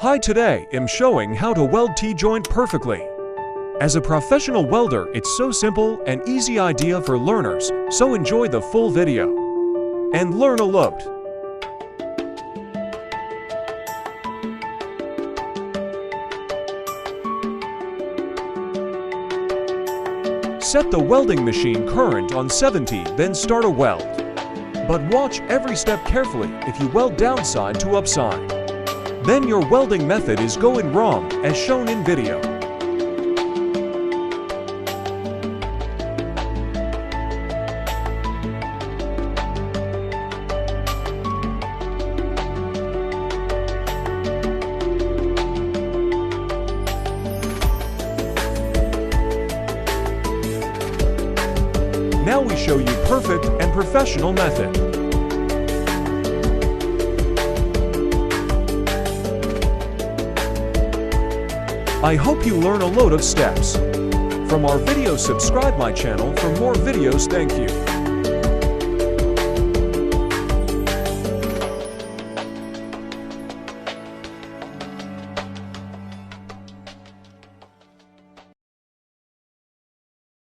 Hi, today I'm showing how to weld T-joint perfectly. As a professional welder, it's so simple and easy idea for learners, so enjoy the full video and learn a lot. Set the welding machine current on 70, then start a weld. But watch every step carefully if you weld downside to upside. Then your welding method is going wrong, as shown in video. Now we show you perfect and professional method. I hope you learn a load of steps. From our video, subscribe my channel for more videos. Thank you.